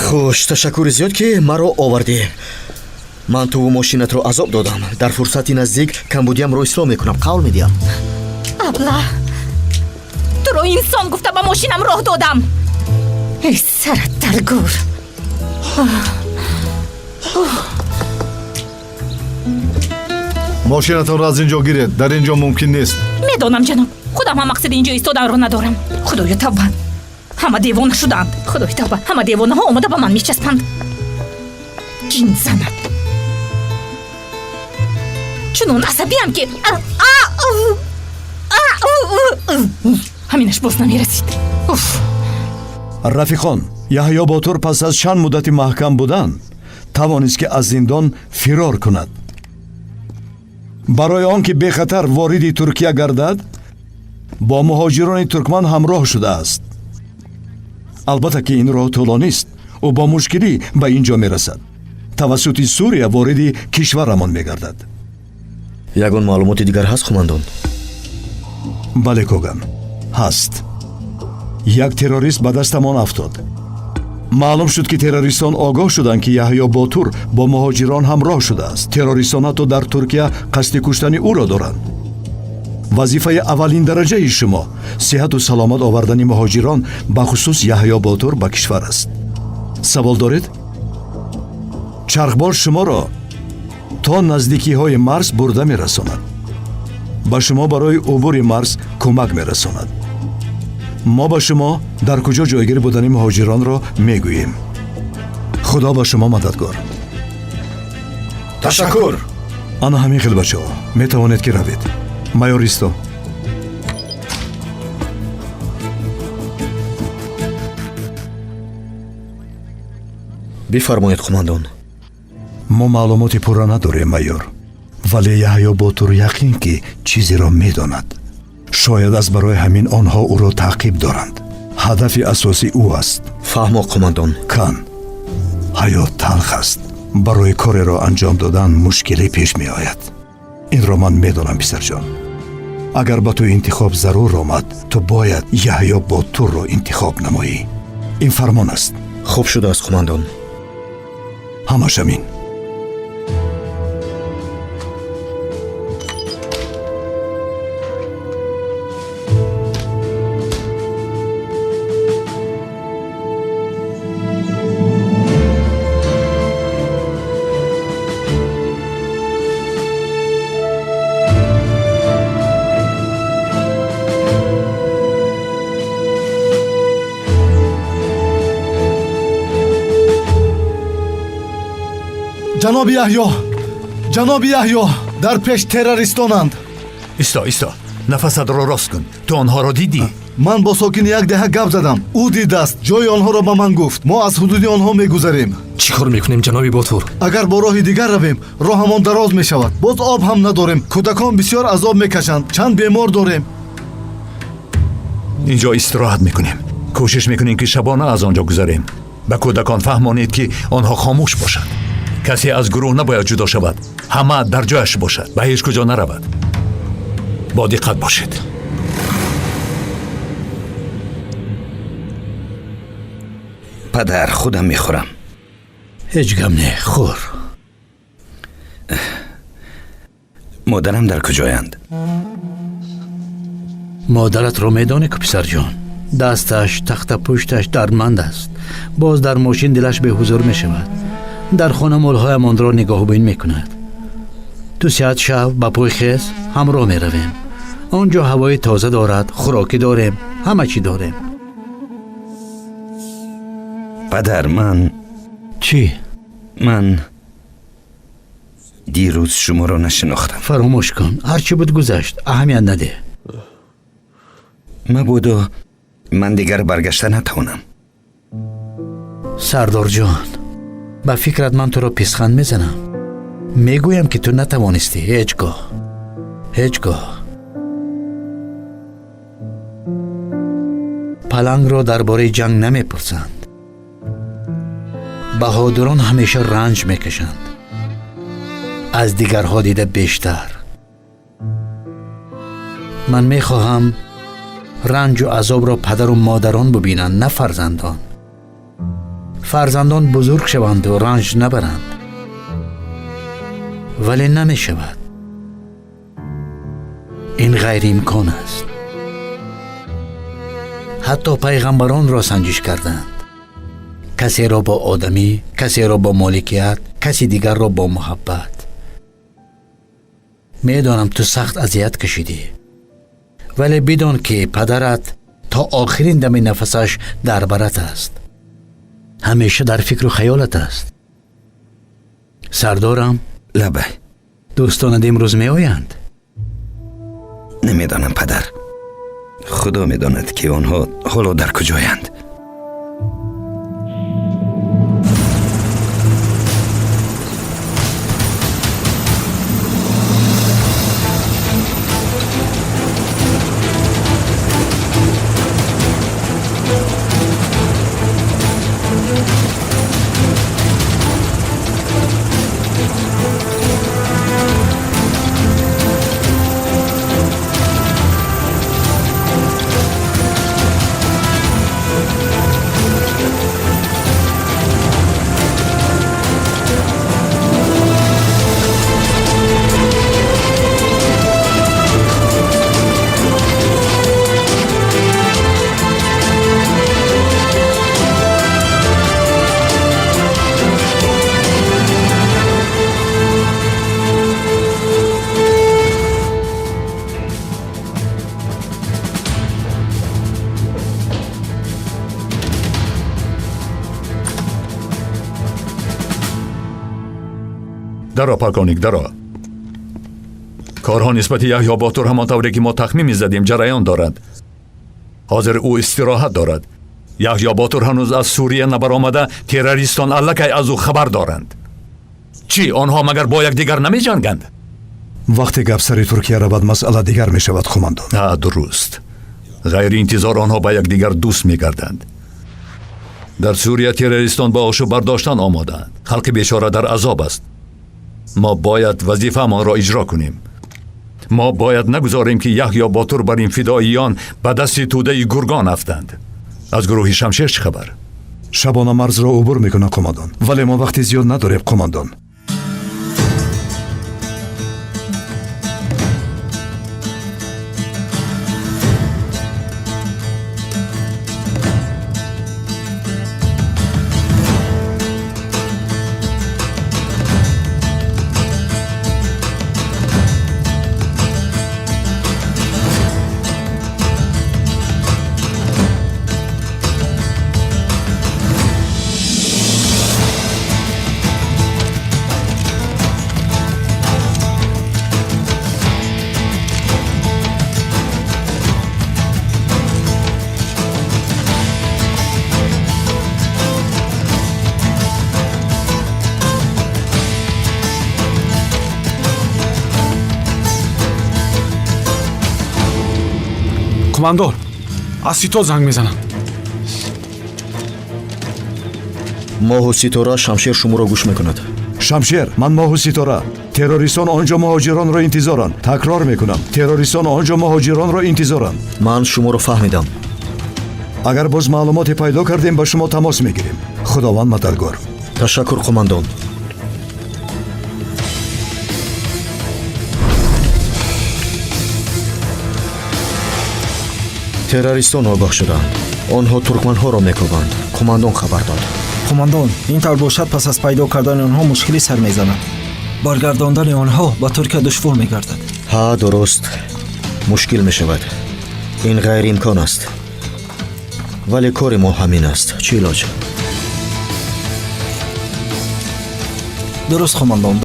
خوش، ташаккури зиёд ки маро овардӣ. ман туву мошинатро азоб додам. дар фурсати наздик камбудиамро ислоҳ мекунам. қавл медиҳам. абла, туро инсон гуфта ба мошинам роҳ додам. эй сарат даргур. мошинатонро аз ин ҷо гиред. дар ин ҷо мумкин нест. медонам ҷаноб, худам ҳам мақсади ин ҷо истоданро надорам. худоё тавба, ҳама девона шуданд. худоё тавба, ҳама девонаҳо омода ба ман мечаспанд. ҷин занад. чунон асабиам ки ҳаминаш боз намерасид. рафиқон, яҳьё ботур пас аз чанд муддати маҳкам будан тавонист ки аз зиндон фирор кунад. барои он ки бехатар вориди Туркия гардад, бо муҳоҷирони туркман ҳамроҳ шудааст. албатта ки ин роҳ тӯлонист. ӯ бо мушкилӣ ба ин ҷо мерасад. тавассути Сурия вориди кишварамон мегардад. ягон маълумоти дигар ҳаст, қумандон? бале коган, ҳаст. як террорист ба дастамон афтод. маълум шуд ки террористон огоҳ шуданд ки яҳьё ботур бо муҳоҷирон ҳамроҳ шудааст. террористон ҳатто дар Туркия қасди куштани ӯро доранд. вазифаи аввалин дараҷаи шумо сиҳату саломат овардани муҳоҷирон ба хусус яҳьё ботур ба кишвар аст. савол доред? чархбол шуморо то наздикиҳои Марс бурда мерасонад. ба шумо барои убури Марс кӯмак мерасонад. мо ба шумо дар куҷо ҷойгир будани муҳоҷиронро мегӯем. худо ба шумо мададгор. ташаккур. ана ҳамин хел бачаҳо, метавонед ки равед. майор исто. бифармоед, қумандон. мо маълумоти пурра надорем, майор, вале яҳьё ботур яқин ки чизеро медонад. шояд аз барои ҳамин онҳо ӯро таъқиб доранд. ҳадафи асосӣ ӯ аст. фаҳмо, қумандон. кан, ҳаёт талх аст. барои кореро анҷом додан мушкилӣ пеш меояд. инро ман медонам, писарҷон. агар ба ту интихоб зарур омад, ту бояд яҳьё ботурро интихоб намоӣ. ин фармон аст. хуб шудааст, қумандон. ҳамаш амин. ҷаноби яҳьё, ҷаноби яҳьё, дар пеш террористонанд. исто, нафасатро рост кун. ту онҳоро дидӣ? ман бо сокини як деҳа гап задам. ӯ дидааст, ҷои онҳоро ба ман гуфт. мо аз ҳудуди онҳо мегузарем. чӣ кор мекунем, ҷаноби Ботур? агар бо роҳи дигар равем, роҳамон дароз мешавад. боз об ҳам надорем. кӯдакон бисёр азоб мекашанд. чанд бемор дорем. инҷо истироҳат мекунем. кӯшиш мекунем ки шабона аз он ҷо гузарем. ба кӯдакон фаҳмонед ки онҳо хомӯш бошанд. касе аз гурӯҳ набояд ҷудо шавад. ҳама дар ҷояш бошад. ба ҳеҷ куҷо наравад. бо диққат бошед. падар, худам мехӯрам. ҳеҷ гап не, хӯр. модарам дар куҷоянд? модаратро медонӣ ку писарҷон? дасташ, тахтапушташ дардманд аст. боз дар мошин дилаш беҳузур мешавад. дар хона молҳоям онро нигоҳубин мекунад. ту сиҳат шав ба пӯй хез ҳамроҳ меравем. он ҷо ҳавои тоза дорад, хӯрокӣ дорем, ҳама чӣ дорем. падар, ман... чӣ? ман дирӯз шуморо нашинохтам. фаромӯш кун, ҳарчӣ буд гузашт, аҳамият надеҳ. мабодо ман дигар баргашта натавонам. сардорҷон, ба фикрат ман туро писханд мезанам. мегӯям ки ту натавонистӣ ҳеҷ гоҳ. палангро дар бораи ҷанг намепурсанд. баҳодурон ҳамеша ранҷ мекашанд. аз дигарҳо дида бештар. ман мехоҳам ранҷу азобро падару модарон бубинанд, на фарзандон. فرزندان بزرگ شوند و رنج نبرند، ولی نمی شود. این غیر امکان است. حتی پیغمبران را سنجش کردند. کسی را با آدمی، کسی را با مالکیت، کسی دیگر را با محبت. میدانم تو سخت اذیت کشیدی، ولی بدان که پدرت تا آخرین دم نفسش در برت است. همیشه در فکر و خیالت است. سردارم، لبه دوستانت امروز می آیند. نمیدانم پدر. خدا میداند که آنها حالا در کجایند. درا پاکانیک درا. کارها نسبت یحیی باتور همان طوری که ما تخمین می‌زدیم جریان دارد. حاضر او استراحت دارد. یحیی باتور هنوز از سوریه نبرآمده، تروریستان الکی از او خبر دارند. چی آنها مگر با یکدیگر نمی‌جنگند؟ وقتی گپ سر ترکیه رود مسئله دیگر می شود قماندان. درست. غیر انتظار آنها با یکدیگر دوست می‌گردند. در سوریه تروریستان با آشوب برداشتن آمادند. خلق بیچاره در عذاب است. ما باید وظیفه‌مان را اجرا کنیم. ما باید نگذاریم که یحیی باتور بر این فداییان به دست توده گرگان افتند. از گروه شمشیر چه خبر؟ شبانه مرز را عبور میکنه قماندان، ولی ما وقتی زیاد نداریم قماندان. قماندان، از سیتو زنگ میزنم. ماه و ستاره شمشیر شما را گوش میکند. شمشیر، من ماه و ستاره. تروریستان آنجا مهاجران را انتظارند. تکرار میکنم، تروریستان آنجا مهاجران را انتظارند. من شما را فهمیدم. اگر باز معلوماتی پیدا کردیم با شما تماس میگیریم. خداوند مددگار. تشکر قماندان. تروریستان آگاه شدند. آنها ترکمنها را میکوبند. قماندان خبر داد. قماندان، این طور باشد پس از پیدا کردن آنها مشکلی سر میزند. برگرداندن آنها با ترکیه دشوار میگردد. ها درست. مشکل میشود. این غیر امکان است. ولی کار ما همین است. چی علاج؟ درست قماندان.